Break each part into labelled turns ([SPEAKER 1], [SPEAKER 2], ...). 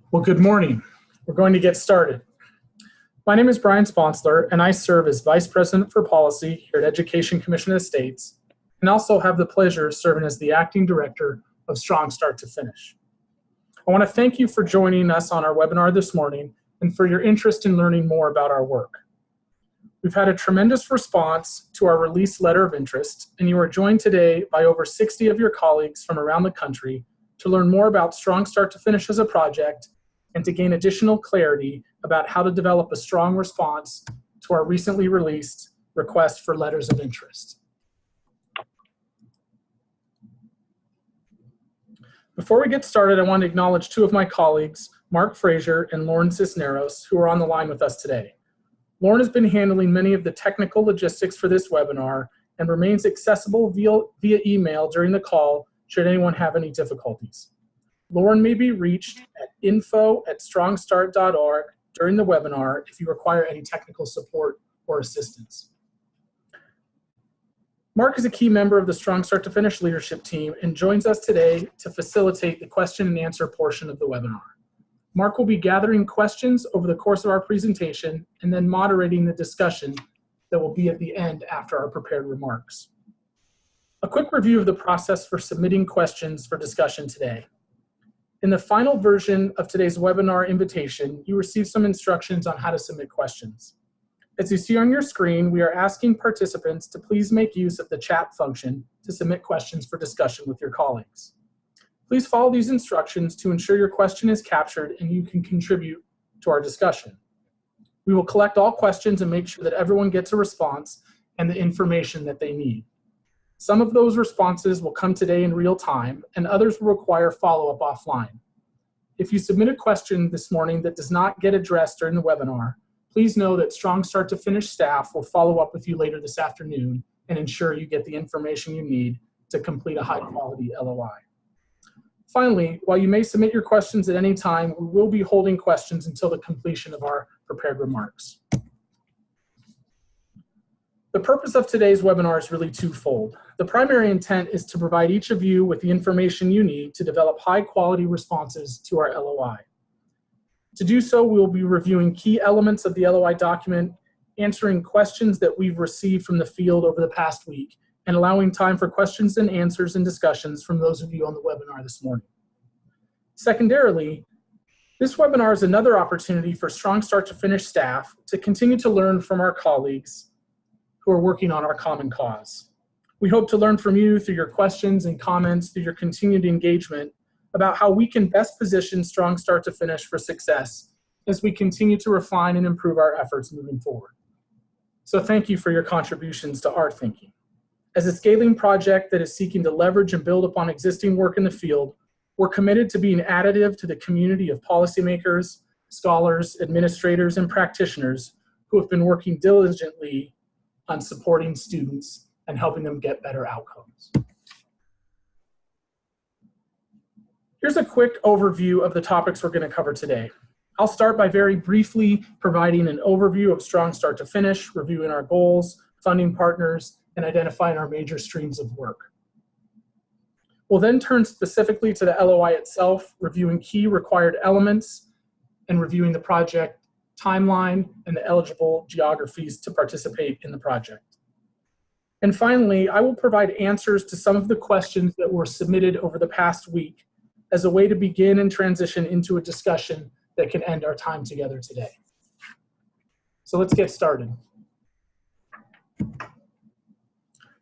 [SPEAKER 1] Well, good morning. We're going to get started. My name is Brian Sponsler, and I serve as Vice President for Policy here at Education Commission of the States, and also have the pleasure of serving as the Acting Director of Strong Start to Finish. I want to thank you for joining us on our webinar this morning and for your interest in learning more about our work. We've had a tremendous response to our release letter of interest, and you are joined today by over 60 of your colleagues from around the country to learn more about Strong Start to Finish as a project and to gain additional clarity about how to develop a strong response to our recently released request for letters of interest. Before we get started, I want to acknowledge two of my colleagues, Mark Frazier and Lauren Cisneros, who are on the line with us today. Lauren has been handling many of the technical logistics for this webinar and remains accessible via email during the call should anyone have any difficulties. Lauren may be reached at info@strongstart.org during the webinar if you require any technical support or assistance. Mark is a key member of the Strong Start to Finish leadership team and joins us today to facilitate the question and answer portion of the webinar. Mark will be gathering questions over the course of our presentation and then moderating the discussion that will be at the end after our prepared remarks. A quick review of the process for submitting questions for discussion today. In the final version of today's webinar invitation, you received some instructions on how to submit questions. As you see on your screen, we are asking participants to please make use of the chat function to submit questions for discussion with your colleagues. Please follow these instructions to ensure your question is captured and you can contribute to our discussion. We will collect all questions and make sure that everyone gets a response and the information that they need. Some of those responses will come today in real time, and others will require follow-up offline. If you submit a question this morning that does not get addressed during the webinar, please know that Strong Start to Finish staff will follow up with you later this afternoon and ensure you get the information you need to complete a high-quality LOI. Finally, while you may submit your questions at any time, we will be holding questions until the completion of our prepared remarks. The purpose of today's webinar is really twofold. The primary intent is to provide each of you with the information you need to develop high-quality responses to our LOI. To do so, we will be reviewing key elements of the LOI document, answering questions that we've received from the field over the past week, and allowing time for questions and answers and discussions from those of you on the webinar this morning. Secondarily, this webinar is another opportunity for Strong Start to Finish staff to continue to learn from our colleagues who are working on our common cause. We hope to learn from you through your questions and comments, through your continued engagement about how we can best position Strong Start to Finish for success as we continue to refine and improve our efforts moving forward. So thank you for your contributions to our thinking. As a scaling project that is seeking to leverage and build upon existing work in the field, we're committed to being additive to the community of policymakers, scholars, administrators, and practitioners who have been working diligently on supporting students and helping them get better outcomes. Here's a quick overview of the topics we're going to cover today. I'll start by very briefly providing an overview of Strong Start to Finish, reviewing our goals, funding partners, and identifying our major streams of work. We'll then turn specifically to the LOI itself, reviewing key required elements and reviewing the project timeline and the eligible geographies to participate in the project. And finally, I will provide answers to some of the questions that were submitted over the past week as a way to begin and transition into a discussion that can end our time together today. So let's get started.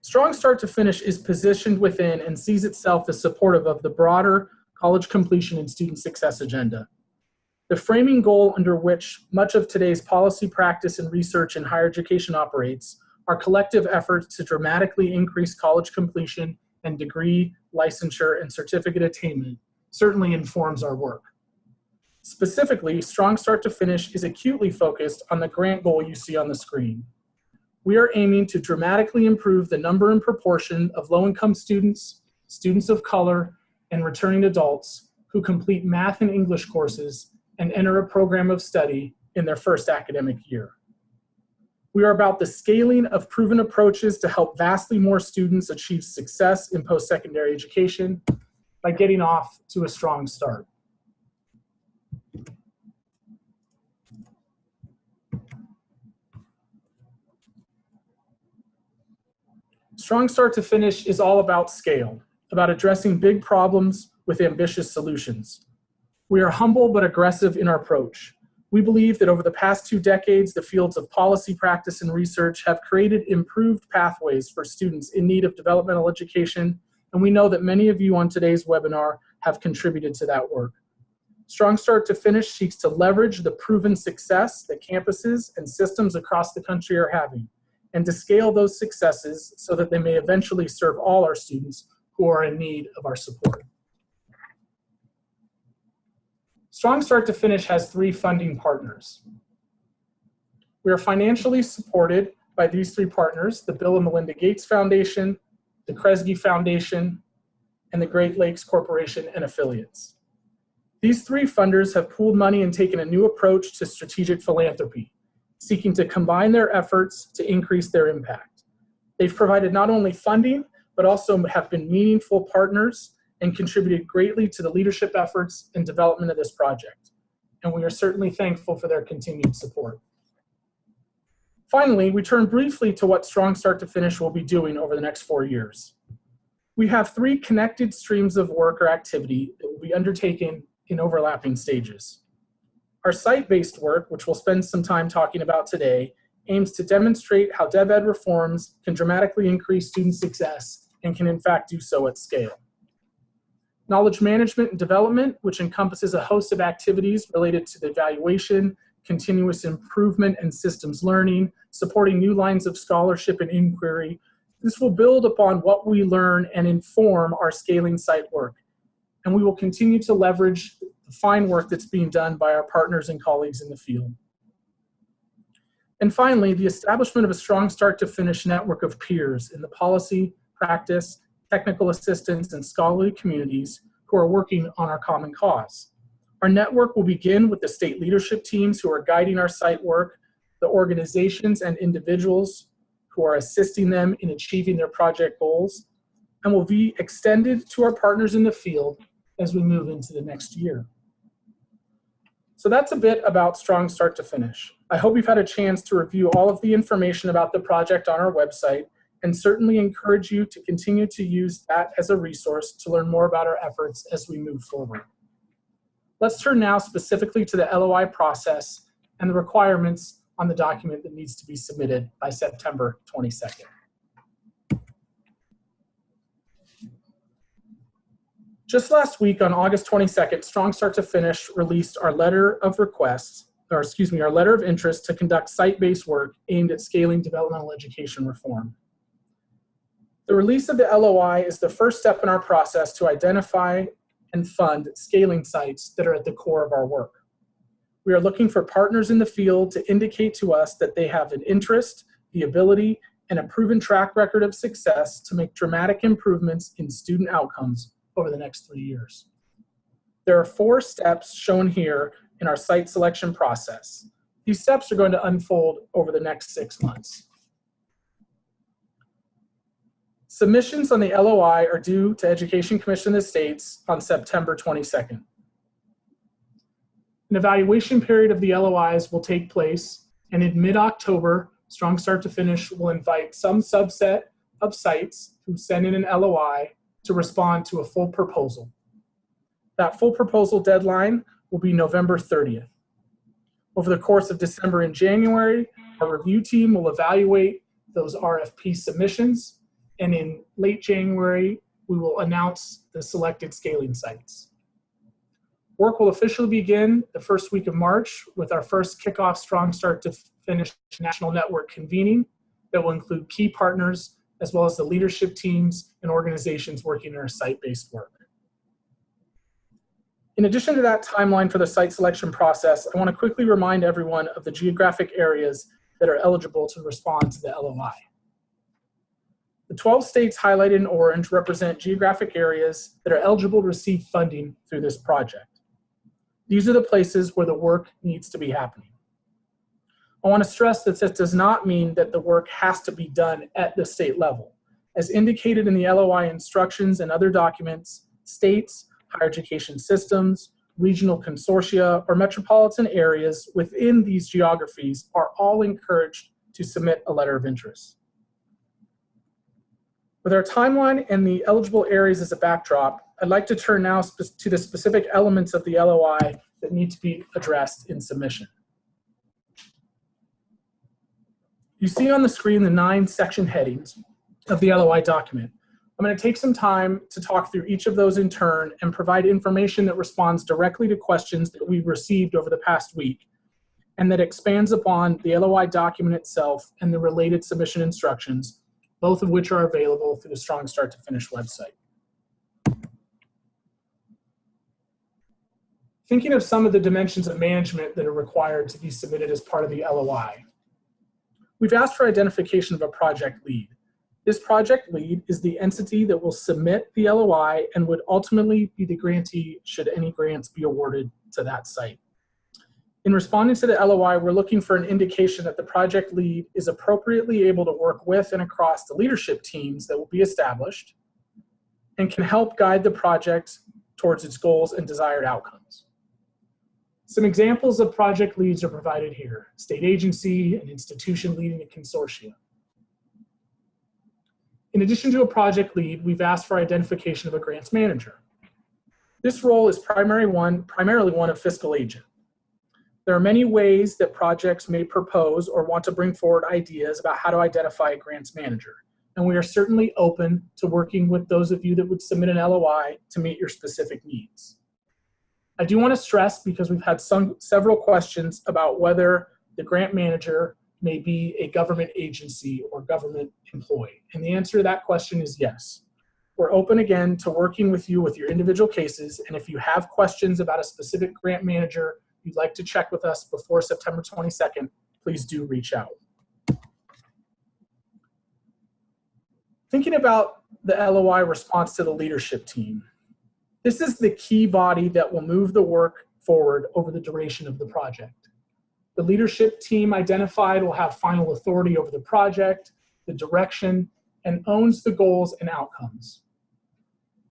[SPEAKER 1] Strong Start to Finish is positioned within and sees itself as supportive of the broader college completion and student success agenda. The framing goal under which much of today's policy practice and research in higher education operates are collective efforts to dramatically increase college completion and degree, licensure, and certificate attainment certainly informs our work. Specifically, Strong Start to Finish is acutely focused on the grant goal you see on the screen. We are aiming to dramatically improve the number and proportion of low-income students, students of color, and returning adults who complete math and English courses and enter a program of study in their first academic year. We are about the scaling of proven approaches to help vastly more students achieve success in post-secondary education by getting off to a strong start. Strong Start to Finish is all about scale, about addressing big problems with ambitious solutions. We are humble but aggressive in our approach. We believe that over the past 2 decades, the fields of policy, practice, and research have created improved pathways for students in need of developmental education, and we know that many of you on today's webinar have contributed to that work. Strong Start to Finish seeks to leverage the proven success that campuses and systems across the country are having, and to scale those successes so that they may eventually serve all our students who are in need of our support. Strong Start to Finish has 3 funding partners. We are financially supported by these 3 partners: the Bill and Melinda Gates Foundation, the Kresge Foundation, and the Great Lakes Corporation and affiliates. These 3 funders have pooled money and taken a new approach to strategic philanthropy, seeking to combine their efforts to increase their impact. They've provided not only funding, but also have been meaningful partners and contributed greatly to the leadership efforts and development of this project. And we are certainly thankful for their continued support. Finally, we turn briefly to what Strong Start to Finish will be doing over the next 4 years. We have 3 connected streams of work or activity that will be undertaken in overlapping stages. Our site-based work, which we'll spend some time talking about today, aims to demonstrate how DevEd reforms can dramatically increase student success and can in fact do so at scale. Knowledge management and development, which encompasses a host of activities related to the evaluation, continuous improvement, and systems learning, supporting new lines of scholarship and inquiry. This will build upon what we learn and inform our scaling site work. And we will continue to leverage the fine work that's being done by our partners and colleagues in the field. And finally, the establishment of a Strong Start to Finish network of peers in the policy, practice, technical assistance, and scholarly communities who are working on our common cause. Our network will begin with the state leadership teams who are guiding our site work, the organizations and individuals who are assisting them in achieving their project goals, and will be extended to our partners in the field as we move into the next year. So that's a bit about Strong Start to Finish. I hope you've had a chance to review all of the information about the project on our website, and certainly encourage you to continue to use that as a resource to learn more about our efforts as we move forward. Let's turn now specifically to the LOI process and the requirements on the document that needs to be submitted by September 22nd. Just last week on August 22nd, Strong Start to Finish released our letter of interest to conduct site-based work aimed at scaling developmental education reform. The release of the LOI is the first step in our process to identify and fund scaling sites that are at the core of our work. We are looking for partners in the field to indicate to us that they have an interest, the ability, and a proven track record of success to make dramatic improvements in student outcomes over the next 3 years. There are 4 steps shown here in our site selection process. These steps are going to unfold over the next 6 months. Submissions on the LOI are due to Education Commission of the States on September 22nd. An evaluation period of the LOIs will take place, and in mid-October, Strong Start to Finish will invite some subset of sites who send in an LOI to respond to a full proposal. That full proposal deadline will be November 30th. Over the course of December and January, our review team will evaluate those RFP submissions, and in late January, we will announce the selected scaling sites. Work will officially begin the first week of March with our first kickoff Strong Start to Finish national network convening that will include key partners as well as the leadership teams and organizations working in our site-based work. In addition to that timeline for the site selection process, I want to quickly remind everyone of the geographic areas that are eligible to respond to the LOI. The 12 states highlighted in orange represent geographic areas that are eligible to receive funding through this project. These are the places where the work needs to be happening. I want to stress that this does not mean that the work has to be done at the state level. As indicated in the LOI instructions and other documents, states, higher education systems, regional consortia, or metropolitan areas within these geographies are all encouraged to submit a letter of interest. With our timeline and the eligible areas as a backdrop, I'd like to turn now to the specific elements of the LOI that need to be addressed in submission. You see on the screen the 9 section headings of the LOI document. I'm going to take some time to talk through each of those in turn and provide information that responds directly to questions that we've received over the past week and that expands upon the LOI document itself and the related submission instructions, both of which are available through the Strong Start to Finish website. Thinking of some of the dimensions of management that are required to be submitted as part of the LOI, we've asked for identification of a project lead. This project lead is the entity that will submit the LOI and would ultimately be the grantee should any grants be awarded to that site. In responding to the LOI, we're looking for an indication that the project lead is appropriately able to work with and across the leadership teams that will be established and can help guide the project towards its goals and desired outcomes. Some examples of project leads are provided here: state agency, an institution leading a consortium. In addition to a project lead, we've asked for identification of a grants manager. This role is primarily one of fiscal agent. There are many ways that projects may propose or want to bring forward ideas about how to identify a grants manager, and we are certainly open to working with those of you that would submit an LOI to meet your specific needs. I do want to stress, because we've had several questions about whether the grant manager may be a government agency or government employee. And the answer to that question is yes. We're open again to working with you with your individual cases, and if you have questions about a specific grant manager you'd like to check with us before September 22nd, please do reach out. Thinking about the LOI response to the leadership team, this is the key body that will move the work forward over the duration of the project. The leadership team identified will have final authority over the project, the direction, and owns the goals and outcomes.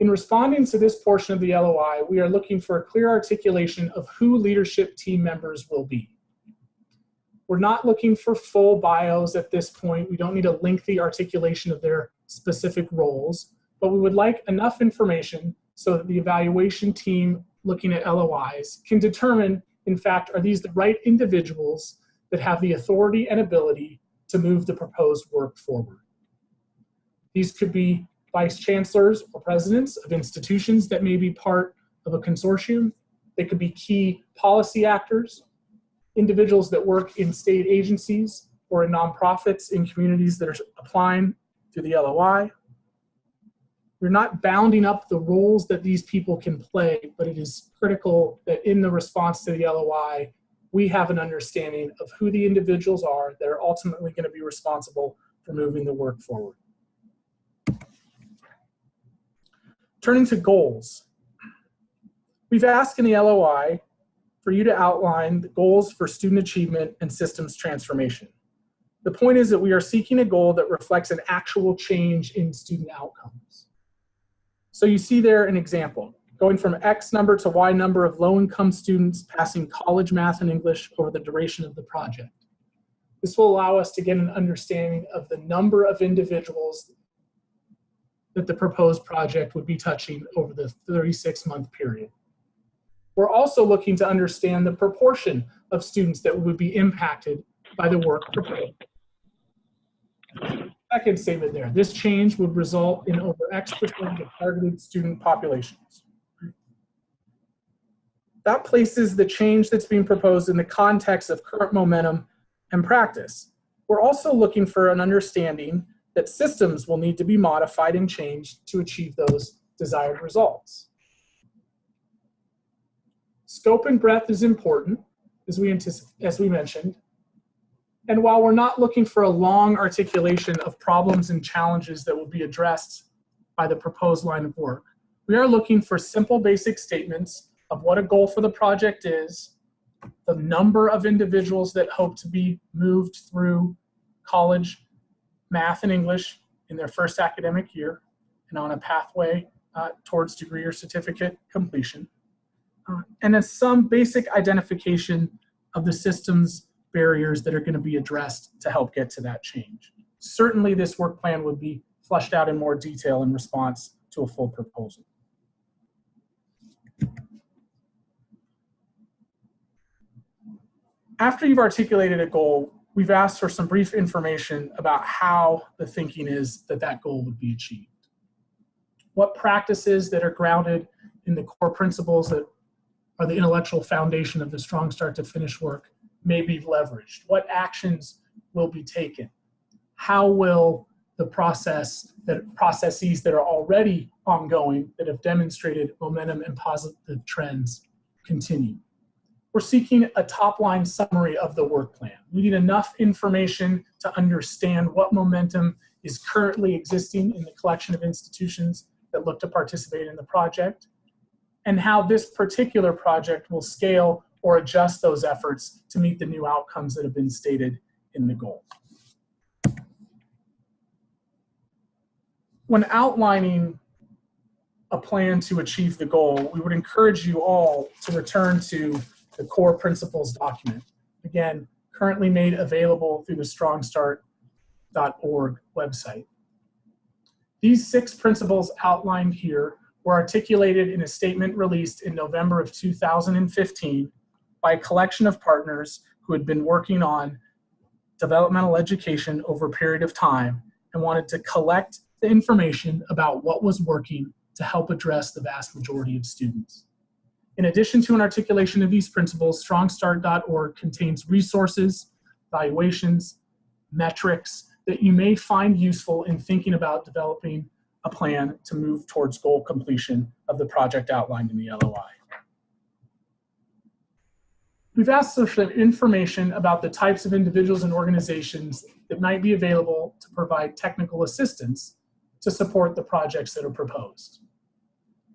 [SPEAKER 1] In responding to this portion of the LOI, we are looking for a clear articulation of who leadership team members will be. We're not looking for full bios at this point. We don't need a lengthy articulation of their specific roles, but we would like enough information so that the evaluation team looking at LOIs can determine, in fact, are these the right individuals that have the authority and ability to move the proposed work forward. These could be vice chancellors or presidents of institutions that may be part of a consortium. They could be key policy actors, individuals that work in state agencies or in nonprofits in communities that are applying to the LOI. We're not bounding up the roles that these people can play, but it is critical that in the response to the LOI, we have an understanding of who the individuals are that are ultimately going to be responsible for moving the work forward. Turning to goals, we've asked in the LOI for you to outline the goals for student achievement and systems transformation. The point is that we are seeking a goal that reflects an actual change in student outcomes. So you see there an example, going from X number to Y number of low-income students passing college math and English over the duration of the project. This will allow us to get an understanding of the number of individuals that the proposed project would be touching over the 36-month period. We're also looking to understand the proportion of students that would be impacted by the work proposed. Second statement there, this change would result in over X% of targeted student populations. That places the change that's being proposed in the context of current momentum and practice. We're also looking for an understanding that systems will need to be modified and changed to achieve those desired results. Scope and breadth is important, as we mentioned. And while we're not looking for a long articulation of problems and challenges that will be addressed by the proposed line of work, we are looking for simple basic statements of what a goal for the project is, the number of individuals that hope to be moved through college math and English in their first academic year and on a pathway towards degree or certificate completion, and some basic identification of the systems barriers that are going to be addressed to help get to that change. Certainly this work plan would be fleshed out in more detail in response to a full proposal. After you've articulated a goal, we've asked for some brief information about how the thinking is that that goal would be achieved. What practices that are grounded in the core principles that are the intellectual foundation of the strong start to finish work may be leveraged? What actions will be taken? How will the processes that are already ongoing, that have demonstrated momentum and positive trends, continue? We're seeking a top-line summary of the work plan. We need enough information to understand what momentum is currently existing in the collection of institutions that look to participate in the project, and how this particular project will scale or adjust those efforts to meet the new outcomes that have been stated in the goal. When outlining a plan to achieve the goal, we would encourage you all to return to the core principles document. Again, currently made available through the strongstart.org website. These 6 principles outlined here were articulated in a statement released in November of 2015 by a collection of partners who had been working on developmental education over a period of time and wanted to collect the information about what was working to help address the vast majority of students. In addition to an articulation of these principles, strongstart.org contains resources, evaluations, metrics that you may find useful in thinking about developing a plan to move towards goal completion of the project outlined in the LOI. We've asked for some information about the types of individuals and organizations that might be available to provide technical assistance to support the projects that are proposed.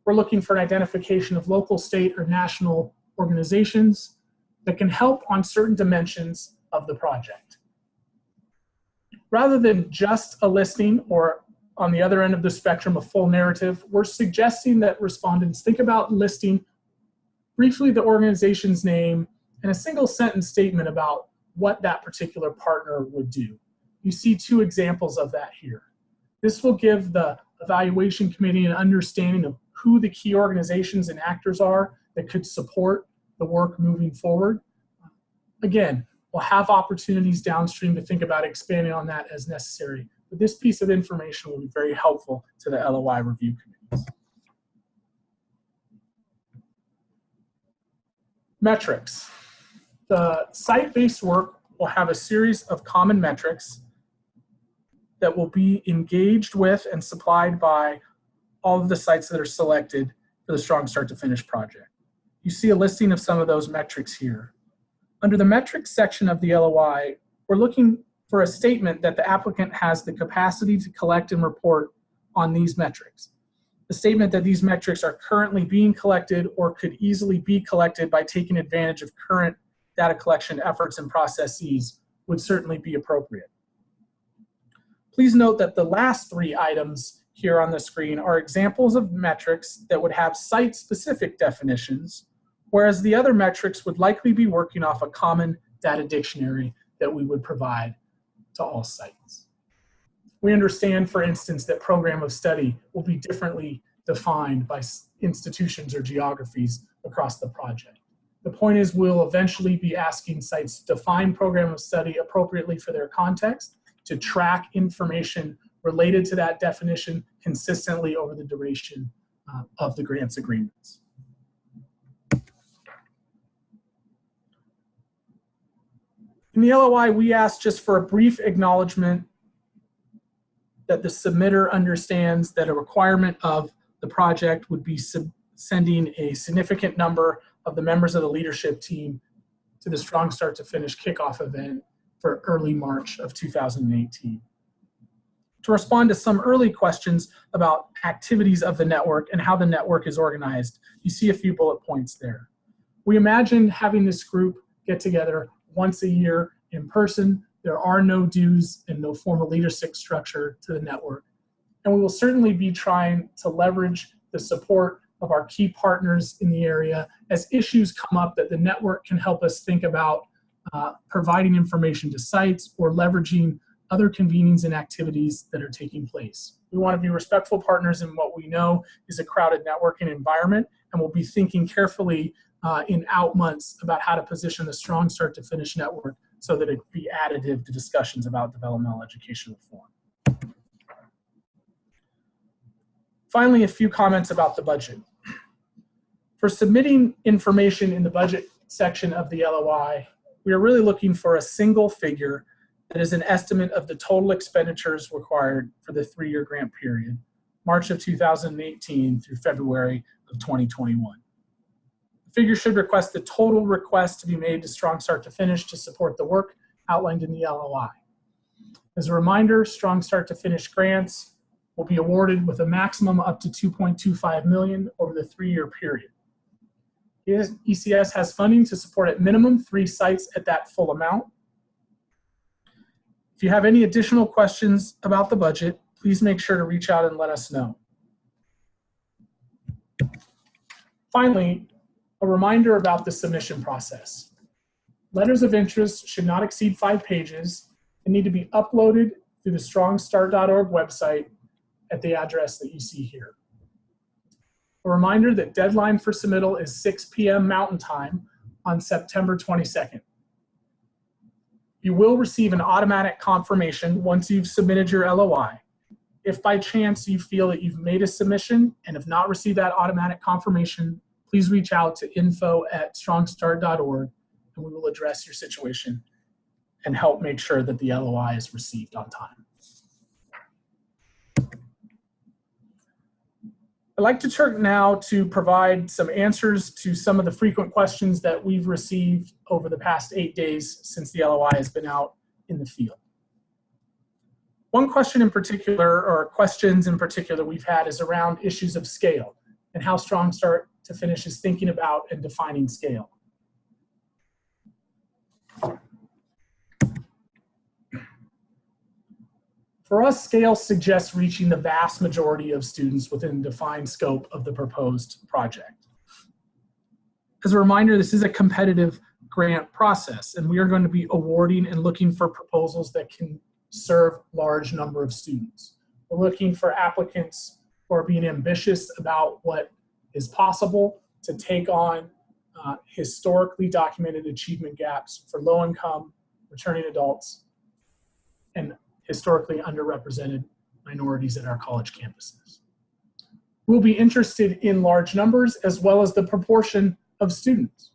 [SPEAKER 1] We're looking for an identification of local, state, or national organizations that can help on certain dimensions of the project. Rather than just a listing or, on the other end of the spectrum, a full narrative, we're suggesting that respondents think about listing briefly the organization's name and a single sentence statement about what that particular partner would do. You see 2 examples of that here. This will give the evaluation committee an understanding of who the key organizations and actors are that could support the work moving forward. Again, we'll have opportunities downstream to think about expanding on that as necessary, but this piece of information will be very helpful to the LOI review committees. Metrics. The site-based work will have a series of common metrics that will be engaged with and supplied by all of the sites that are selected for the Strong Start to Finish project. You see a listing of some of those metrics here. Under the metrics section of the LOI, we're looking for a statement that the applicant has the capacity to collect and report on these metrics. The statement that these metrics are currently being collected or could easily be collected by taking advantage of current data collection efforts and processes would certainly be appropriate. Please note that the last 3 items here on the screen are examples of metrics that would have site-specific definitions, whereas the other metrics would likely be working off a common data dictionary that we would provide to all sites. We understand, for instance, that program of study will be differently defined by institutions or geographies across the project. The point is we'll eventually be asking sites to define program of study appropriately for their context, to track information related to that definition consistently over the duration of the grants agreements. In the LOI, we asked just for a brief acknowledgement that the submitter understands that a requirement of the project would be sending a significant number of the members of the leadership team to the Strong Start to Finish kickoff event for early March of 2018. To respond to some early questions about activities of the network and how the network is organized, you see a few bullet points there. We imagine having this group get together once a year in person. There are no dues and no formal leadership structure to the network. And we will certainly be trying to leverage the support of our key partners in the area as issues come up that the network can help us think about providing information to sites or leveraging other convenings and activities that are taking place. We want to be respectful partners in what we know is a crowded networking environment, and we'll be thinking carefully in out months about how to position the strong start to finish network so that it can be additive to discussions about developmental education reform. Finally, a few comments about the budget. For submitting information in the budget section of the LOI, we are really looking for a single figure that is an estimate of the total expenditures required for the 3-year grant period, March of 2018 through February of 2021. The figure should request the total request to be made to Strong Start to Finish to support the work outlined in the LOI. As a reminder, Strong Start to Finish grants will be awarded with a maximum up to $2.25 million over the 3-year period. ECS has funding to support at minimum 3 sites at that full amount. If you have any additional questions about the budget, please make sure to reach out and let us know. Finally, a reminder about the submission process. Letters of interest should not exceed 5 pages and need to be uploaded through the strongstart.org website at the address that you see here. A reminder that deadline for submittal is 6 p.m. Mountain Time on September 22nd. You will receive an automatic confirmation once you've submitted your LOI. If by chance you feel that you've made a submission and have not received that automatic confirmation, please reach out to info@strongstart.org and we will address your situation and help make sure that the LOI is received on time. I'd like to turn now to provide some answers to some of the frequent questions that we've received over the past 8 days since the LOI has been out in the field. One question in particular, or questions in particular we've had, is around issues of scale and how Strong Start to Finish is thinking about and defining scale. For us, scale suggests reaching the vast majority of students within the defined scope of the proposed project. As a reminder, this is a competitive grant process, and we are going to be awarding and looking for proposals that can serve large number of students. We're looking for applicants who are being ambitious about what is possible to take on historically documented achievement gaps for low-income, returning adults, and historically underrepresented minorities at our college campuses. We'll be interested in large numbers as well as the proportion of students.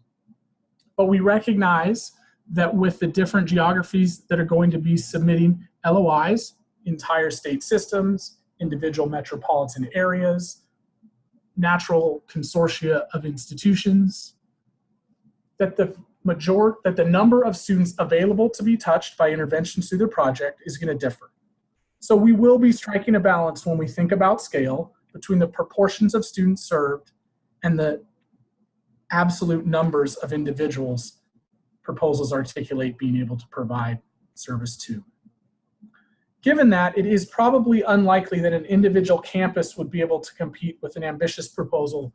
[SPEAKER 1] But we recognize that with the different geographies that are going to be submitting LOIs, entire state systems, individual metropolitan areas, natural consortia of institutions, that the number of students available to be touched by interventions through the project is going to differ. So we will be striking a balance when we think about scale between the proportions of students served and the absolute numbers of individuals proposals articulate being able to provide service to. Given that, it is probably unlikely that an individual campus would be able to compete with an ambitious proposal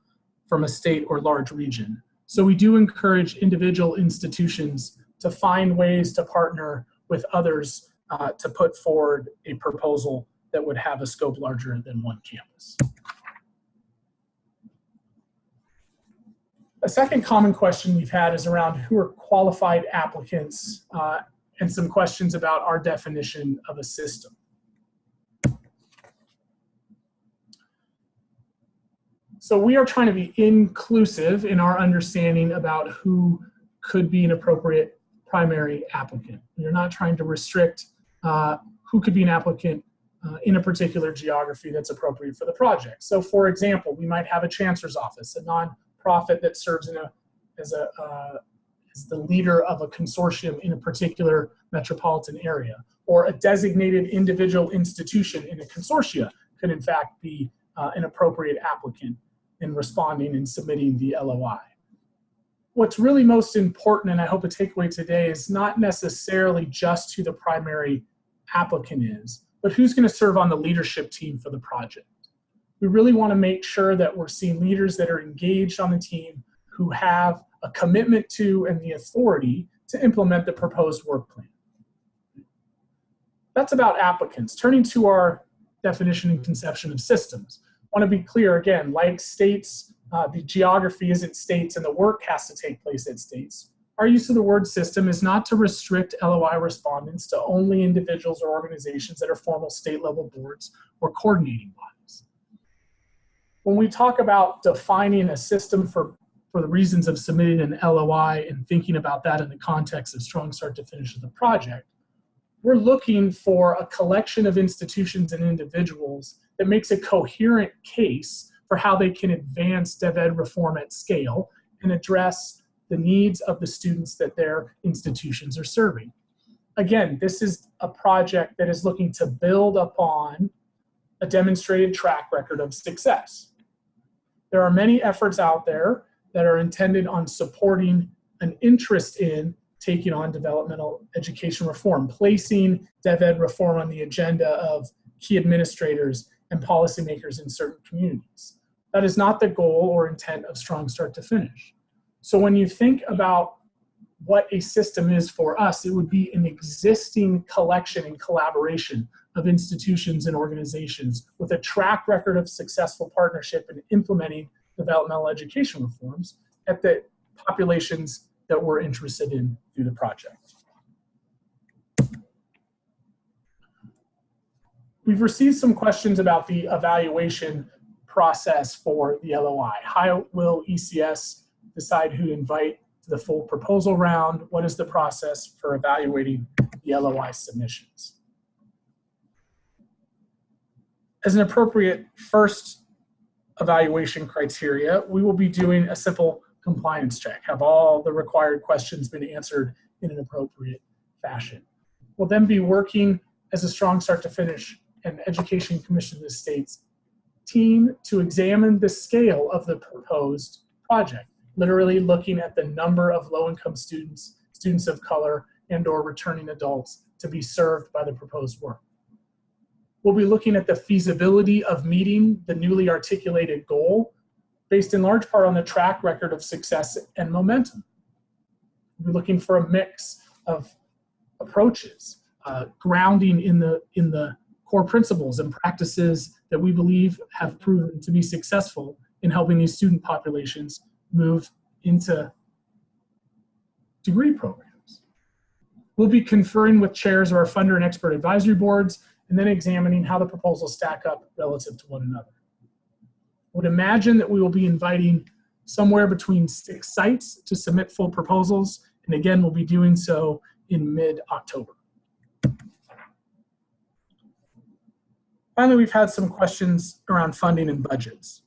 [SPEAKER 1] from a state or large region. So we do encourage individual institutions to find ways to partner with others to put forward a proposal that would have a scope larger than one campus. A second common question we've had is around who are qualified applicants and some questions about our definition of a system. So we are trying to be inclusive in our understanding about who could be an appropriate primary applicant. We're not trying to restrict who could be an applicant in a particular geography that's appropriate for the project. So for example, we might have a chancellor's office, a nonprofit that serves as the leader of a consortium in a particular metropolitan area, or a designated individual institution in a consortia could in fact be an appropriate applicant in responding and submitting the LOI. What's really most important, and I hope a takeaway today, is not necessarily just who the primary applicant is, but who's going to serve on the leadership team for the project. We really want to make sure that we're seeing leaders that are engaged on the team who have a commitment to and the authority to implement the proposed work plan. that's about applicants. Turning to our definition and conception of systems. I want to be clear again, like states, the geography isn't states and the work has to take place at states. Our use of the word system is not to restrict LOI respondents to only individuals or organizations that are formal state level boards or coordinating bodies. When we talk about defining a system for the reasons of submitting an LOI and thinking about that in the context of strong start to finish of the project, we're looking for a collection of institutions and individuals that makes a coherent case for how they can advance dev ed reform at scale and address the needs of the students that their institutions are serving. Again, this is a project that is looking to build upon a demonstrated track record of success. There are many efforts out there that are intended on supporting an interest in taking on developmental education reform, placing dev ed reform on the agenda of key administrators and policymakers in certain communities. That is not the goal or intent of Strong Start to Finish. So when you think about what a system is for us, it would be an existing collection and collaboration of institutions and organizations with a track record of successful partnership in implementing developmental education reforms at the populations that we're interested in through the project. We've received some questions about the evaluation process for the LOI. How will ECS decide who to invite to the full proposal round? What is the process for evaluating the LOI submissions? As an appropriate first evaluation criteria, we will be doing a simple compliance check. Have all the required questions been answered in an appropriate fashion? We'll then be working as a Strong Start to Finish and Education Commission of the State's team to examine the scale of the proposed project, literally looking at the number of low-income students, students of color, and or returning adults to be served by the proposed work. We'll be looking at the feasibility of meeting the newly articulated goal based in large part on the track record of success and momentum. We'll be looking for a mix of approaches, grounding in the core principles and practices that we believe have proven to be successful in helping these student populations move into degree programs. We'll be conferring with chairs of our funder and expert advisory boards and then examining how the proposals stack up relative to one another. I would imagine that we will be inviting somewhere between 6 sites to submit full proposals, and again, we'll be doing so in mid-October. Finally, we've had some questions around funding and budgets.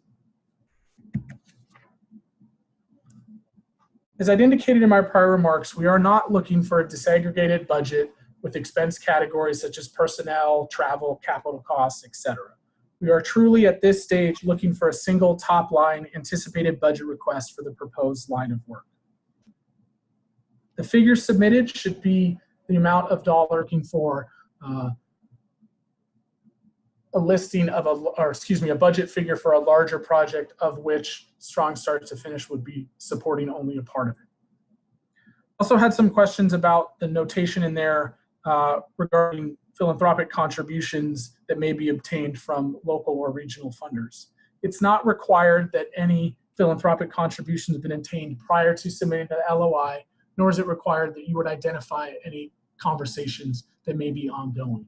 [SPEAKER 1] As I'd indicated in my prior remarks, we are not looking for a disaggregated budget with expense categories such as personnel, travel, capital costs, etc. We are truly at this stage looking for a single top line anticipated budget request for the proposed line of work. The figures submitted should be the amount of dollars looking for a listing of a budget figure for a larger project of which Strong Start to Finish would be supporting only a part of it. Also had some questions about the notation in there regarding philanthropic contributions that may be obtained from local or regional funders. It's not required that any philanthropic contributions have been obtained prior to submitting the LOI, nor is it required that you would identify any conversations that may be ongoing.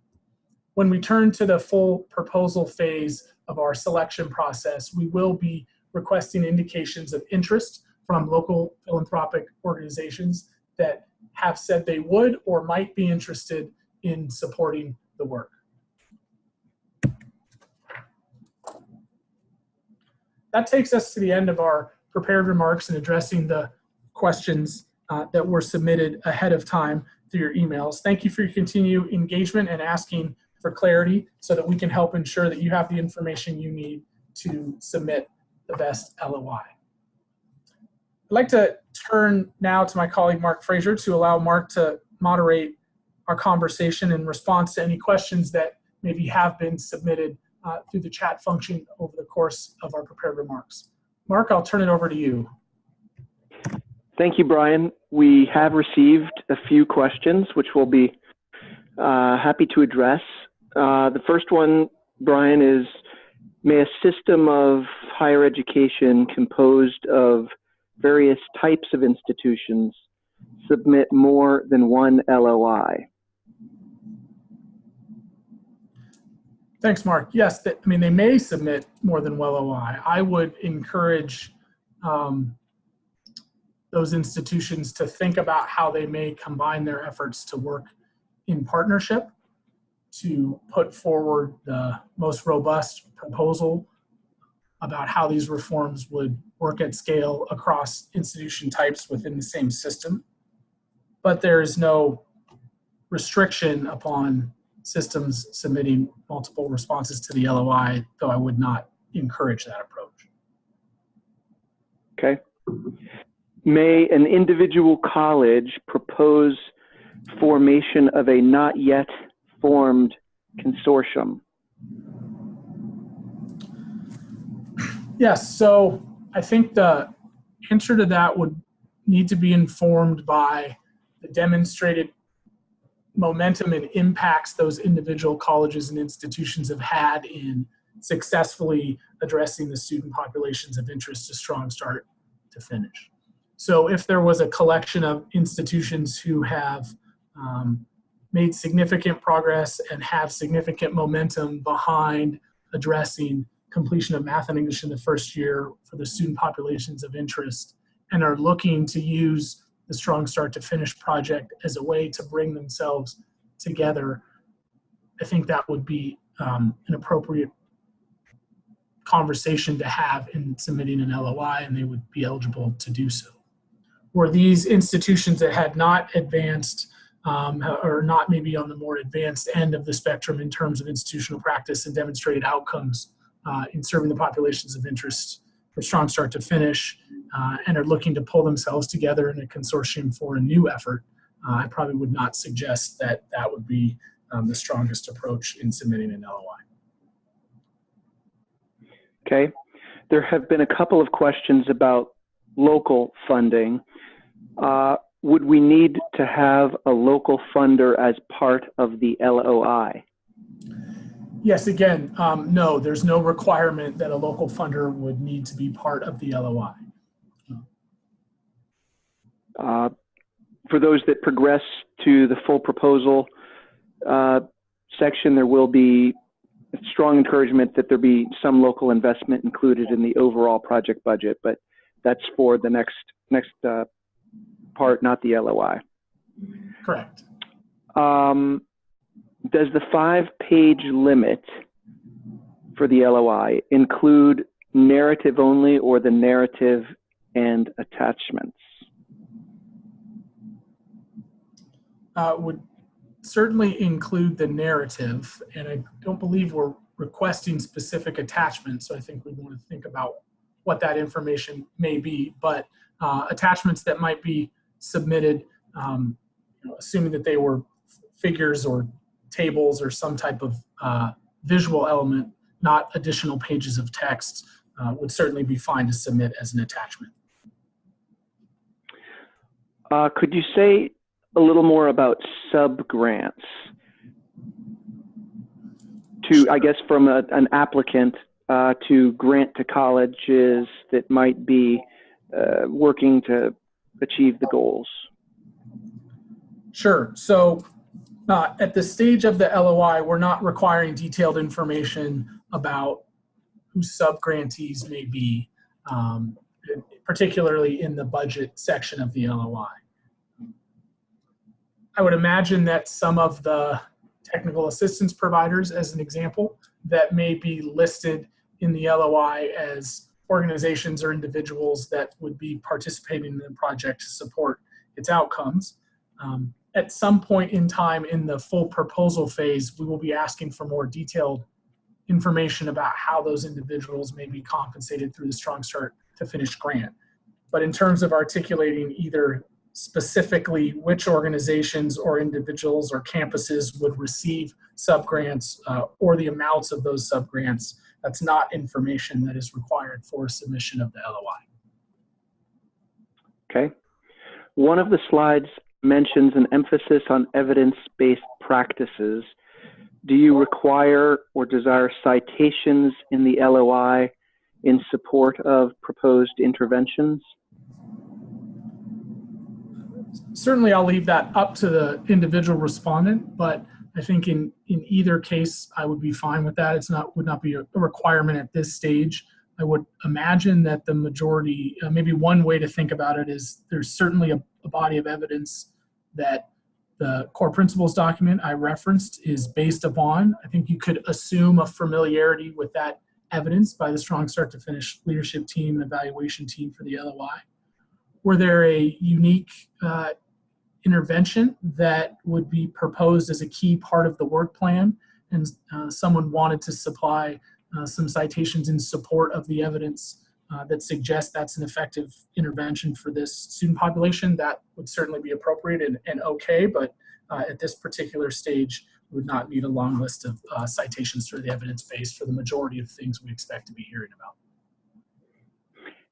[SPEAKER 1] When we turn to the full proposal phase of our selection process, we will be requesting indications of interest from local philanthropic organizations that have said they would or might be interested in supporting the work. That takes us to the end of our prepared remarks and addressing the questions that were submitted ahead of time through your emails. Thank you for your continued engagement and asking for clarity so that we can help ensure that you have the information you need to submit the best LOI. I'd like to turn now to my colleague Mark Frazier to allow Mark to moderate our conversation in response to any questions that maybe have been submitted through the chat function over the course of our prepared remarks. Mark, I'll turn it over to you.
[SPEAKER 2] Thank you, Brian. We have received a few questions, which we'll be Happy to address. The first one, Brian, is may a system of higher education composed of various types of institutions submit more than one LOI?
[SPEAKER 1] Thanks, Mark. Yes, they may submit more than one LOI. I would encourage those institutions to think about how they may combine their efforts to work in partnership to put forward the most robust proposal about how these reforms would work at scale across institution types within the same system. But there is no restriction upon systems submitting multiple responses to the LOI, though I would not encourage that approach.
[SPEAKER 2] Okay. May an individual college propose formation of a not yet formed consortium?
[SPEAKER 1] Yes, so I think the answer to that would need to be informed by the demonstrated momentum and impacts those individual colleges and institutions have had in successfully addressing the student populations of interest to strong start to finish. So if there was a collection of institutions who have made significant progress and have significant momentum behind addressing completion of math and English in the first year for the student populations of interest and are looking to use the Strong Start to Finish project as a way to bring themselves together, I think that would be an appropriate conversation to have in submitting an LOI, and they would be eligible to do so. Were these institutions that had not advanced or not maybe on the more advanced end of the spectrum in terms of institutional practice and demonstrated outcomes in serving the populations of interest for Strong Start to Finish and are looking to pull themselves together in a consortium for a new effort, I probably would not suggest that that would be the strongest approach in submitting an LOI.
[SPEAKER 2] Okay. There have been a couple of questions about local funding. Would we need to have a local funder as part of the LOI?
[SPEAKER 1] Yes, again, no, there's no requirement that a local funder would need to be part of the LOI.
[SPEAKER 2] For those that progress to the full proposal section, there will be strong encouragement that there be some local investment included in the overall project budget, but that's for the next part, not the LOI.
[SPEAKER 1] Correct.
[SPEAKER 2] Does the 5-page limit for the LOI include narrative only or the narrative and attachments?
[SPEAKER 1] Would certainly include the narrative, and I don't believe we're requesting specific attachments, so I think we want to think about what that information may be, but attachments that might be submitted, assuming that they were figures or tables or some type of visual element, not additional pages of text, would certainly be fine to submit as an attachment.
[SPEAKER 2] Could you say a little more about sub-grants to, I guess, from an applicant to grant to colleges that might be working to achieve the goals?
[SPEAKER 1] Sure. So at the stage of the LOI, we're not requiring detailed information about who sub-grantees may be, particularly in the budget section of the LOI. I would imagine that some of the technical assistance providers, as an example, that may be listed in the LOI as organizations or individuals that would be participating in the project to support its outcomes. At some point in time in the full proposal phase, we will be asking for more detailed information about how those individuals may be compensated through the Strong Start to Finish grant. But in terms of articulating either specifically which organizations or individuals or campuses would receive subgrants or the amounts of those subgrants, that's not information that is required for submission of the LOI.
[SPEAKER 2] Okay. One of the slides mentions an emphasis on evidence-based practices. Do you require or desire citations in the LOI in support of proposed interventions?
[SPEAKER 1] Certainly, I'll leave that up to the individual respondent, but I think in either case, I would be fine with that. Would not be a requirement at this stage. I would imagine that the majority, maybe one way to think about it is there's certainly a body of evidence that the core principles document I referenced is based upon. I think you could assume a familiarity with that evidence by the strong start to finish leadership team and evaluation team for the LOI. Were there a unique intervention that would be proposed as a key part of the work plan, and someone wanted to supply some citations in support of the evidence that suggests that's an effective intervention for this student population, that would certainly be appropriate and okay, but at this particular stage, we would not need a long list of citations through the evidence base for the majority of things we expect to be hearing about.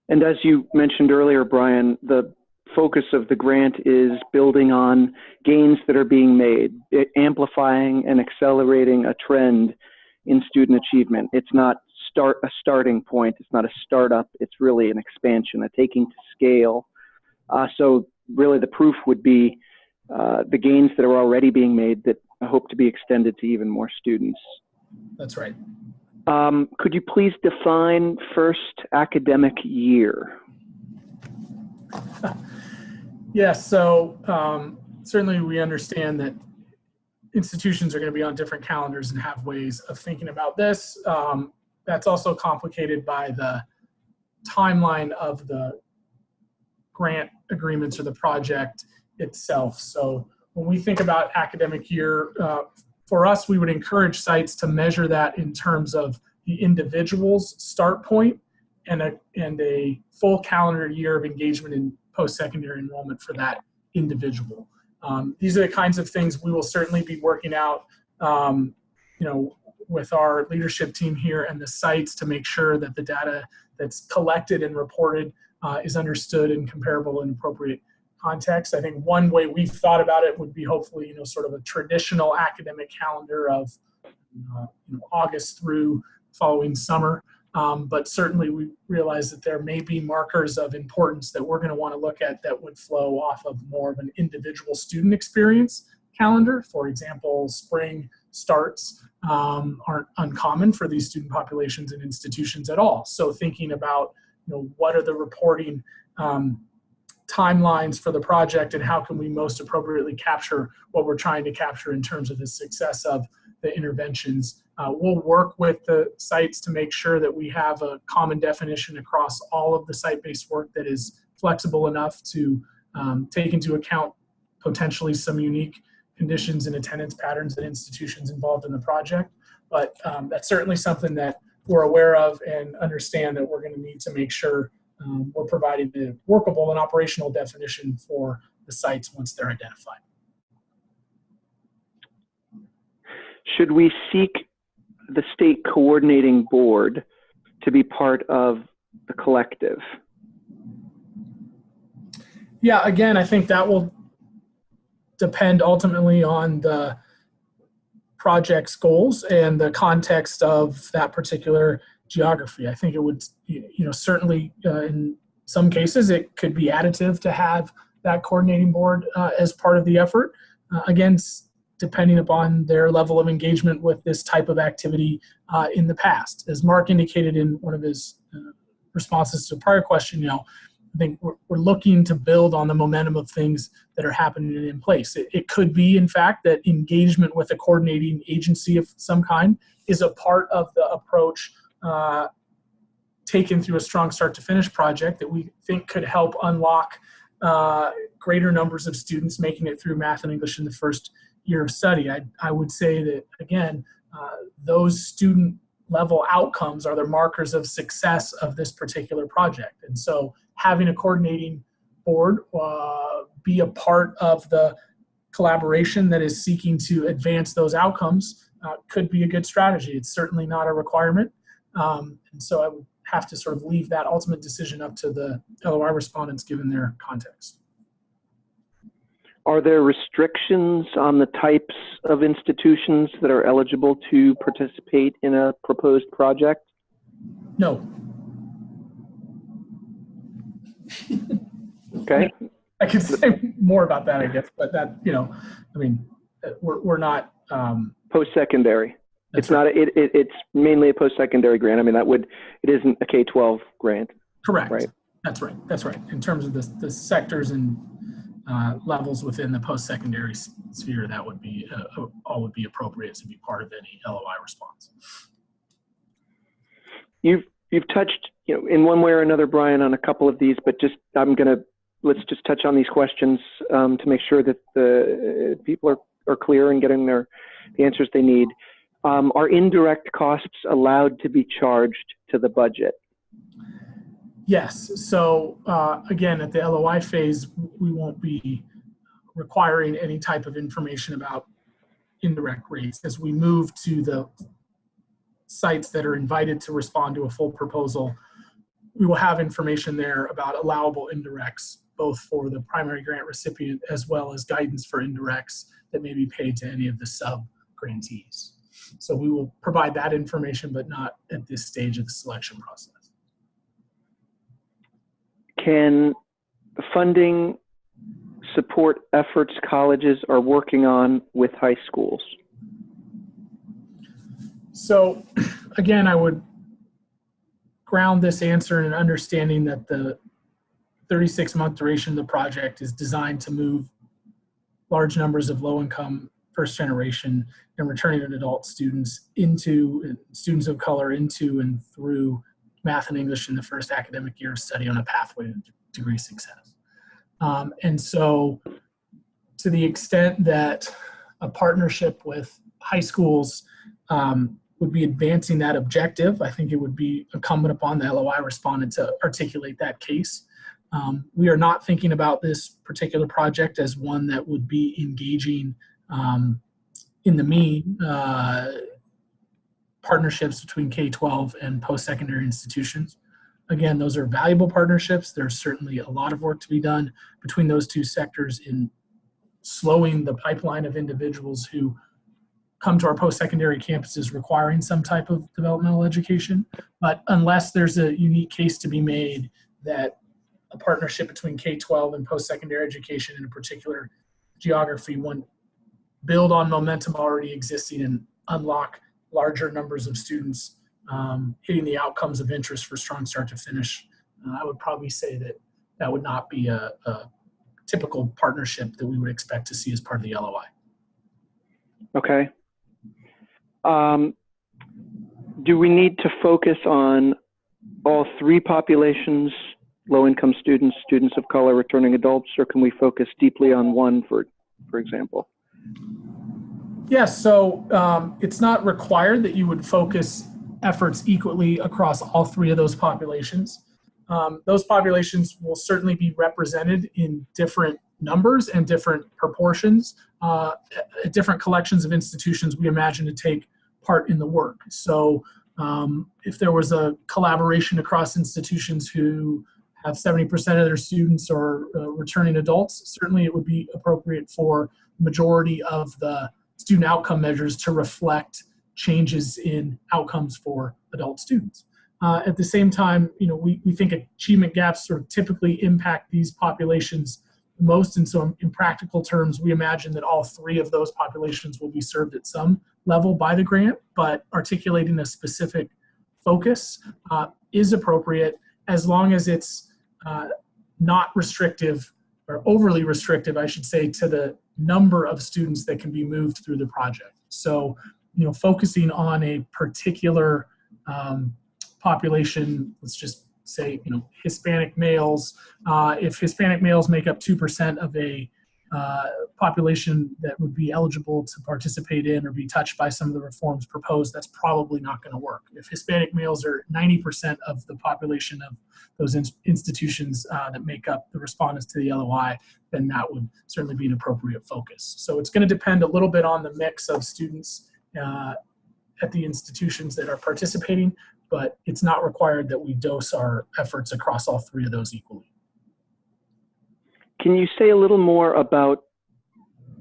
[SPEAKER 2] And as you mentioned earlier, Brian, the focus of the grant is building on gains that are being made, amplifying and accelerating a trend in student achievement. It's not a starting point, it's not a startup, it's really an expansion, a taking to scale. So really the proof would be the gains that are already being made that I hope to be extended to even more students.
[SPEAKER 1] That's right.
[SPEAKER 2] Could you please define first academic year?
[SPEAKER 1] Yes, so certainly we understand that institutions are going to be on different calendars and have ways of thinking about this. That's also complicated by the timeline of the grant agreements or the project itself. So when we think about academic year, for us, we would encourage sites to measure that in terms of the individual's start point and a full calendar year of engagement in post-secondary enrollment for that individual. These are the kinds of things we will certainly be working out, with our leadership team here and the sites to make sure that the data that's collected and reported is understood in comparable and appropriate context. I think one way we've thought about it would be hopefully, sort of a traditional academic calendar of August through following summer. But certainly we realize that there may be markers of importance that we're going to want to look at that would flow off of more of an individual student experience calendar. For example, spring starts aren't uncommon for these student populations and institutions at all. So thinking about, what are the reporting timelines for the project and how can we most appropriately capture what we're trying to capture in terms of the success of the interventions. We'll work with the sites to make sure that we have a common definition across all of the site-based work that is flexible enough to take into account potentially some unique conditions and attendance patterns and institutions involved in the project. But that's certainly something that we're aware of and understand that we're going to need to make sure we're providing the workable and operational definition for the sites once they're identified.
[SPEAKER 2] Should we seek the state coordinating board to be part of the collective?
[SPEAKER 1] Yeah, again, I think that will depend ultimately on the project's goals and the context of that particular geography. I think it would, certainly in some cases it could be additive to have that coordinating board as part of the effort. Again, depending upon their level of engagement with this type of activity in the past. As Mark indicated in one of his responses to a prior question, I think we're looking to build on the momentum of things that are happening in place. It could be, in fact, that engagement with a coordinating agency of some kind is a part of the approach taken through a strong start to finish project that we think could help unlock greater numbers of students making it through math and English in the first year of study. I would say that, again, those student level outcomes are the markers of success of this particular project. And so having a coordinating board be a part of the collaboration that is seeking to advance those outcomes could be a good strategy. It's certainly not a requirement. And so I would have to sort of leave that ultimate decision up to the LOI respondents given their context.
[SPEAKER 2] Are there restrictions on the types of institutions that are eligible to participate in a proposed project?
[SPEAKER 1] No.
[SPEAKER 2] Okay.
[SPEAKER 1] I could say more about that, I guess, but that, I mean, we're not.
[SPEAKER 2] Post-secondary. It's
[SPEAKER 1] right.
[SPEAKER 2] not. It's mainly a post-secondary grant. I mean, it isn't a K-12 grant.
[SPEAKER 1] Correct.
[SPEAKER 2] Right.
[SPEAKER 1] That's right. That's right. In terms of the sectors and levels within the post-secondary sphere, that would be all would be appropriate to be part of any LOI response.
[SPEAKER 2] You've touched, in one way or another, Brian, on a couple of these, but let's just touch on these questions to make sure that the people are clear and getting the answers they need. Are indirect costs allowed to be charged to the budget?
[SPEAKER 1] Yes. So again, at the LOI phase, we won't be requiring any type of information about indirect rates. As we move to the sites that are invited to respond to a full proposal, we will have information there about allowable indirects, both for the primary grant recipient as well as guidance for indirects that may be paid to any of the sub-grantees. So we will provide that information, but not at this stage of the selection process.
[SPEAKER 2] Can funding support efforts colleges are working on with high schools?
[SPEAKER 1] So again, I would ground this answer in an understanding that the 36-month duration of the project is designed to move large numbers of low-income first generation and returning adult students students of color into and through math and English in the first academic year of study on a pathway to degree success. And so to the extent that a partnership with high schools would be advancing that objective, I think it would be incumbent upon the LOI respondent to articulate that case. We are not thinking about this particular project as one that would be engaging in the mean partnerships between K-12 and post-secondary institutions. Again, those are valuable partnerships. There's certainly a lot of work to be done between those two sectors in slowing the pipeline of individuals who come to our post-secondary campuses requiring some type of developmental education. But unless there's a unique case to be made that a partnership between K-12 and post-secondary education in a particular geography would build on momentum already existing and unlock larger numbers of students hitting the outcomes of interest for strong start to finish, I would probably say that would not be a typical partnership that we would expect to see as part of the LOI. Okay.
[SPEAKER 2] Do we need to focus on all three populations, low-income students, students of color, returning adults, or can we focus deeply on one, for example?
[SPEAKER 1] Yes, so it's not required that you would focus efforts equally across all three of those populations. Those populations will certainly be represented in different numbers and different proportions at different collections of institutions we imagine to take part in the work. So if there was a collaboration across institutions who have 70% of their students or returning adults, certainly it would be appropriate for the majority of the student outcome measures to reflect changes in outcomes for adult students. At the same time, we think achievement gaps sort of typically impact these populations most, and so in practical terms, we imagine that all three of those populations will be served at some level by the grant, but articulating a specific focus is appropriate as long as it's not restrictive or overly restrictive, I should say, to the number of students that can be moved through the project. So, focusing on a particular population, let's just say, Hispanic males. If Hispanic males make up 2% of a population that would be eligible to participate in or be touched by some of the reforms proposed, that's probably not going to work. If Hispanic males are 90% of the population of those institutions that make up the respondents to the LOI, then that would certainly be an appropriate focus. So it's going to depend a little bit on the mix of students at the institutions that are participating, but it's not required that we dose our efforts across all three of those equally.
[SPEAKER 2] Can you say a little more about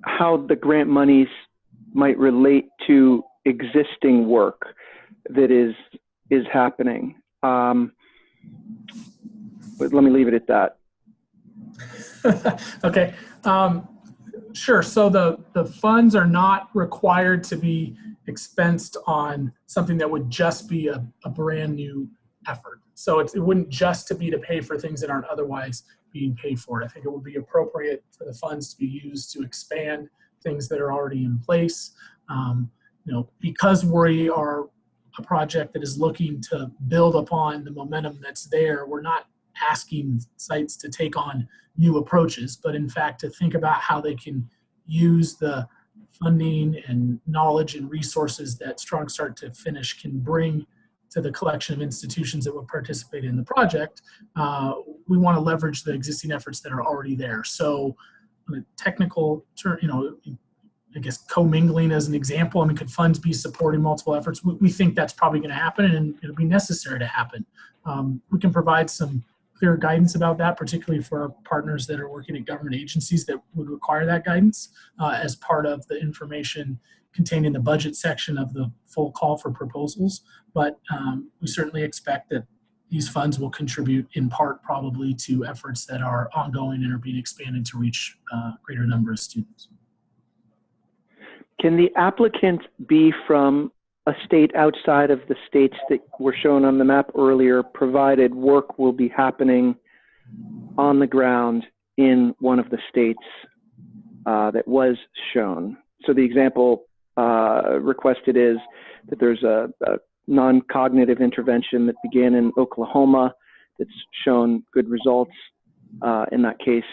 [SPEAKER 2] how the grant monies might relate to existing work that is happening. But let me leave it at that.
[SPEAKER 1] Okay. Sure. So the funds are not required to be expensed on something that would just be a brand new effort. So it wouldn't just be to pay for things that aren't otherwise being paid for. I think it would be appropriate for the funds to be used to expand things that are already in place. Because we are a project that is looking to build upon the momentum that's there, we're not asking sites to take on new approaches, but in fact to think about how they can use the funding and knowledge and resources that Strong Start to Finish can bring to the collection of institutions that would participate in the project. We want to leverage the existing efforts that are already there. So on a technical term, I guess commingling as an example, could funds be supporting multiple efforts? We think that's probably going to happen, and it'll be necessary to happen. We can provide some clear guidance about that, particularly for our partners that are working at government agencies that would require that guidance as part of the information contained in the budget section of the full call for proposals. But we certainly expect that these funds will contribute in part probably to efforts that are ongoing and are being expanded to reach a greater number of students.
[SPEAKER 2] Can the applicant be from a state outside of the states that were shown on the map earlier, provided work will be happening on the ground in one of the states that was shown? So the example requested is that there's a non-cognitive intervention that began in Oklahoma that's shown good results. In that case,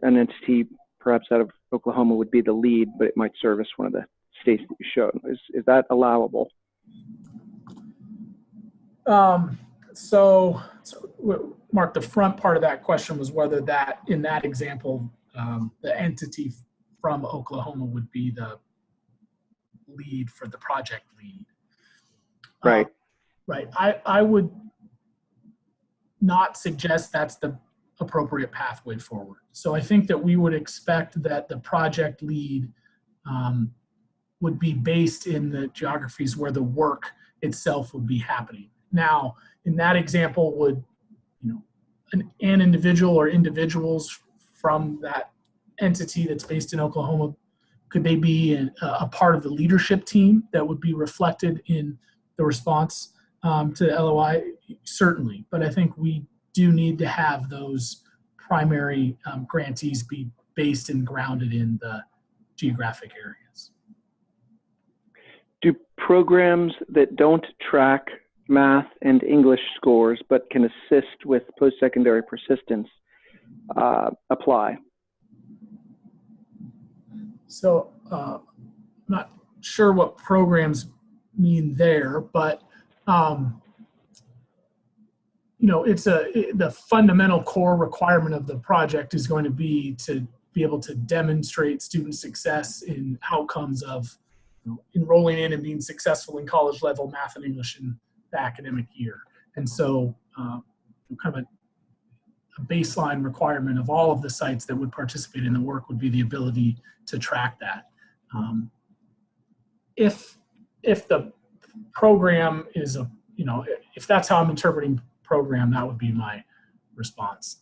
[SPEAKER 2] an entity perhaps out of Oklahoma would be the lead, but it might service one of the states that you showed. Is that allowable?
[SPEAKER 1] So Mark, the front part of that question was whether that, in that example, the entity from Oklahoma would be the lead for the project lead.
[SPEAKER 2] Right.
[SPEAKER 1] Right. I would not suggest that's the appropriate pathway forward. So I think that we would expect that the project lead would be based in the geographies where the work itself would be happening. Now, in that example, would an individual or individuals from that entity that's based in Oklahoma, could they be a part of the leadership team that would be reflected in the response to the LOI? Certainly, but I think we do need to have those primary grantees be based and grounded in the geographic areas.
[SPEAKER 2] Do programs that don't track math and English scores but can assist with post-secondary persistence apply?
[SPEAKER 1] So I'm not sure what programs mean there, but the fundamental core requirement of the project is going to be able to demonstrate student success in outcomes of enrolling in and being successful in college level math and English in the academic year. And so kind of a baseline requirement of all of the sites that would participate in the work would be the ability to track that. If the program is if that's how I'm interpreting program, that would be my response.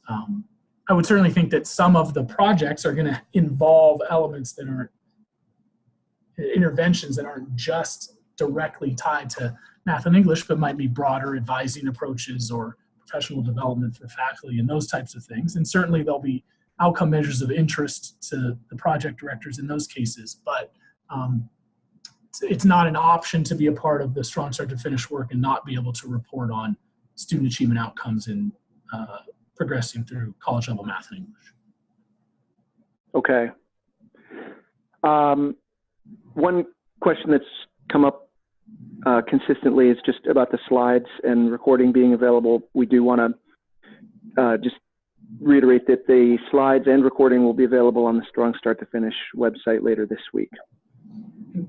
[SPEAKER 1] I would certainly think that some of the projects are going to involve elements that aren't interventions that aren't just directly tied to math and English, but might be broader advising approaches or professional development for faculty and those types of things. And certainly there'll be outcome measures of interest to the project directors in those cases, but it's not an option to be a part of the Strong Start to Finish work and not be able to report on student achievement outcomes in progressing through college level math and English.
[SPEAKER 2] Okay. One question that's come up consistently is just about the slides and recording being available. We do want to just reiterate that the slides and recording will be available on the Strong Start to Finish website later this week.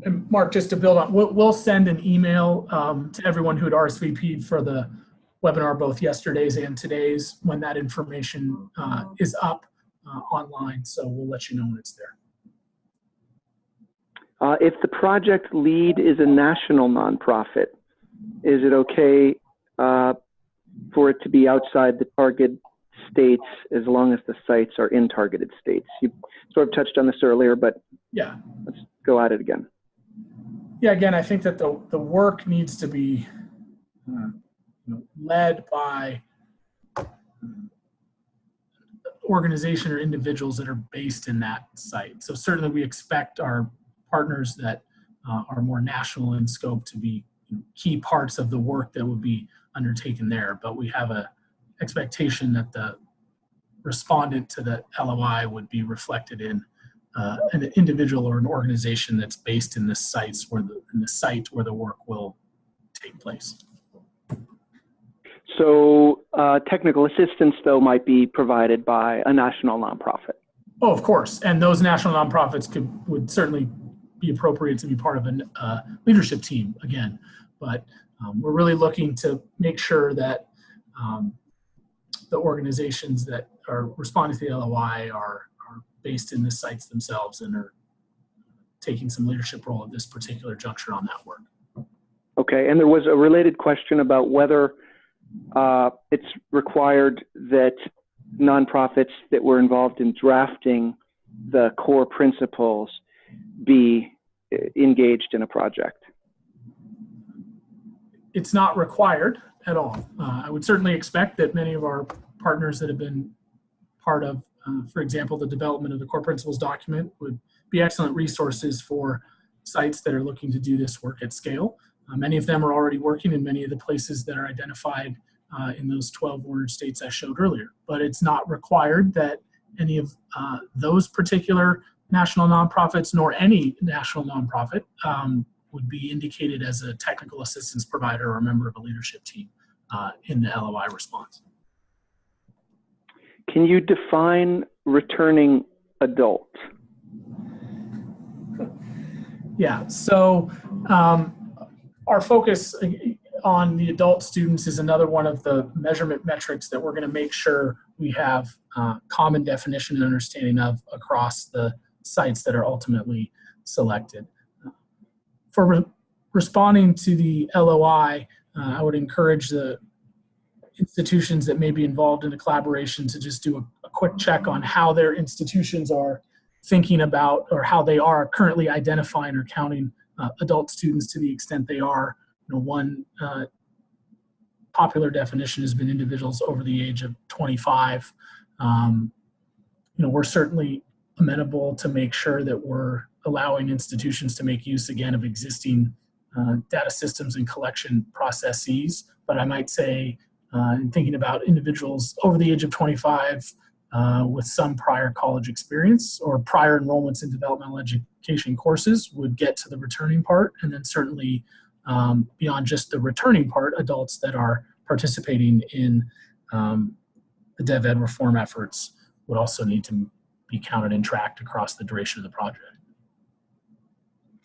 [SPEAKER 1] And Mark, just to build on, we'll send an email to everyone who had RSVP'd for the webinar, both yesterday's and today's, when that information is up online. So we'll let you know when it's there.
[SPEAKER 2] If the project lead is a national nonprofit, is it okay for it to be outside the target states as long as the sites are in targeted states? You sort of touched on this earlier, but
[SPEAKER 1] Yeah.
[SPEAKER 2] let's go at it again.
[SPEAKER 1] Yeah, again, I think that the work needs to be led by organization or individuals that are based in that site. So certainly we expect our partners that are more national in scope to be key parts of the work that would be undertaken there. But we have a expectation that the respondent to the LOI would be reflected in an individual or an organization that's based in the sites where in the site where the work will take place.
[SPEAKER 2] So technical assistance, though, might be provided by a national nonprofit.
[SPEAKER 1] Oh, of course. And those national nonprofits would certainly be appropriate to be part of a leadership team again. But we're really looking to make sure that the organizations that are responding to the LOI are based in the sites themselves and are taking some leadership role at this particular juncture on that work.
[SPEAKER 2] Okay, and there was a related question about whether it's required that nonprofits that were involved in drafting the core principles be engaged in a project.
[SPEAKER 1] It's not required at all. I would certainly expect that many of our partners that have been part of, for example, the development of the core principles document would be excellent resources for sites that are looking to do this work at scale. Many of them are already working in many of the places that are identified in those 12 ordered states I showed earlier. But it's not required that any of those particular national nonprofits nor any national nonprofit would be indicated as a technical assistance provider or a member of a leadership team in the LOI response.
[SPEAKER 2] Can you define returning adult?
[SPEAKER 1] Yeah, so our focus on the adult students is another one of the measurement metrics that we're going to make sure we have common definition and understanding of across the sites that are ultimately selected. For responding to the LOI, I would encourage the institutions that may be involved in a collaboration to just do a quick check on how their institutions are thinking about or how they are currently identifying or counting adult students to the extent they are. One popular definition has been individuals over the age of 25. We're certainly amenable to make sure that we're allowing institutions to make use again of existing data systems and collection processes. But I might say, in thinking about individuals over the age of 25 with some prior college experience or prior enrollments in developmental education courses would get to the returning part, and then certainly beyond just the returning part, adults that are participating in the Dev Ed reform efforts would also need to be counted and tracked across the duration of the project.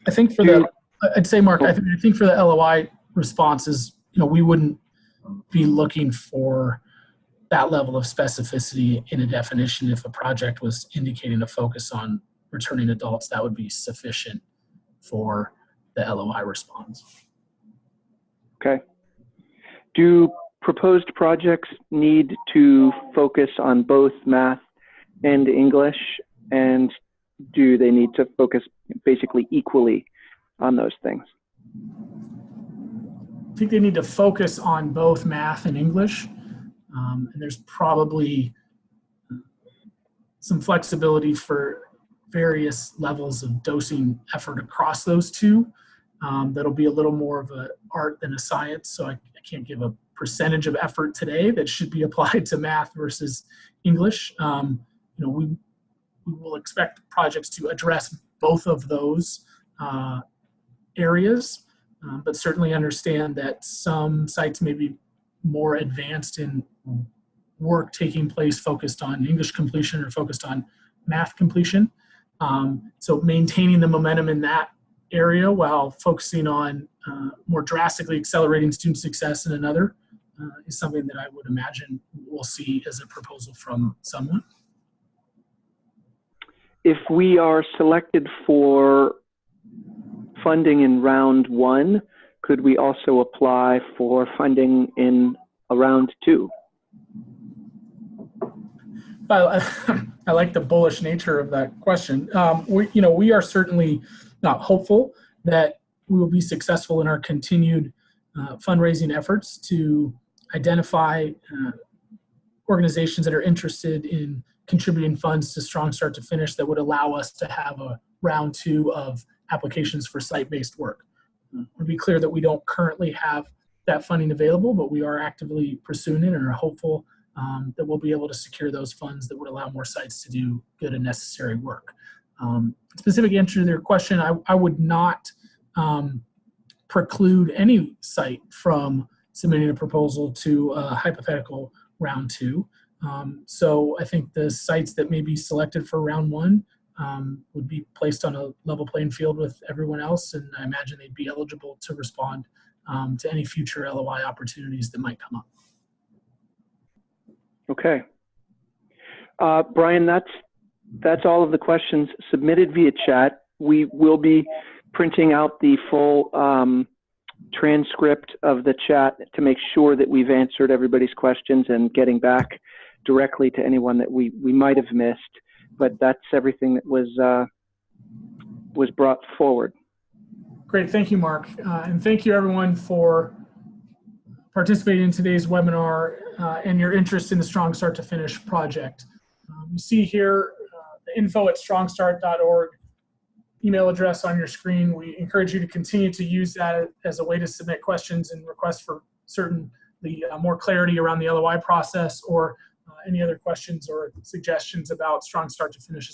[SPEAKER 1] I think for I'd say, Mark, I think for the LOI responses, we wouldn't be looking for that level of specificity in a definition. If a project was indicating a focus on returning adults, that would be sufficient for the LOI response.
[SPEAKER 2] Okay. Do proposed projects need to focus on both math and English, and do they need to focus basically equally on those things?
[SPEAKER 1] I think they need to focus on both math and English. And there's probably some flexibility for various levels of dosing effort across those two. That'll be a little more of an art than a science, so I can't give a percentage of effort today that should be applied to math versus English. We will expect projects to address both of those areas, but certainly understand that some sites may be more advanced in work taking place focused on English completion or focused on math completion. So maintaining the momentum in that area while focusing on more drastically accelerating student success in another is something that I would imagine we'll see as a proposal from someone.
[SPEAKER 2] If we are selected for funding in round 1, could we also apply for funding in a round 2?
[SPEAKER 1] I like the bullish nature of that question. We are certainly not hopeful that we will be successful in our continued fundraising efforts to identify organizations that are interested in contributing funds to Strong Start to Finish that would allow us to have a round 2 of applications for site-based work. To be clear that we don't currently have that funding available, but we are actively pursuing it and are hopeful that we'll be able to secure those funds that would allow more sites to do good and necessary work. Specific answer to your question, I would not preclude any site from submitting a proposal to a hypothetical round 2. So I think the sites that may be selected for round 1 would be placed on a level playing field with everyone else, and I imagine they'd be eligible to respond to any future LOI opportunities that might come up.
[SPEAKER 2] Okay. Brian, that's all of the questions submitted via chat. We will be printing out the full transcript of the chat to make sure that we've answered everybody's questions and getting back directly to anyone that we might have missed. But that's everything that was brought forward.
[SPEAKER 1] Great, thank you, Mark. And thank you everyone for participating in today's webinar and your interest in the Strong Start to Finish project. You see here the info@strongstart.org email address on your screen. We encourage you to continue to use that as a way to submit questions and requests for certainly more clarity around the LOI process or any other questions or suggestions about Strong Start to Finish.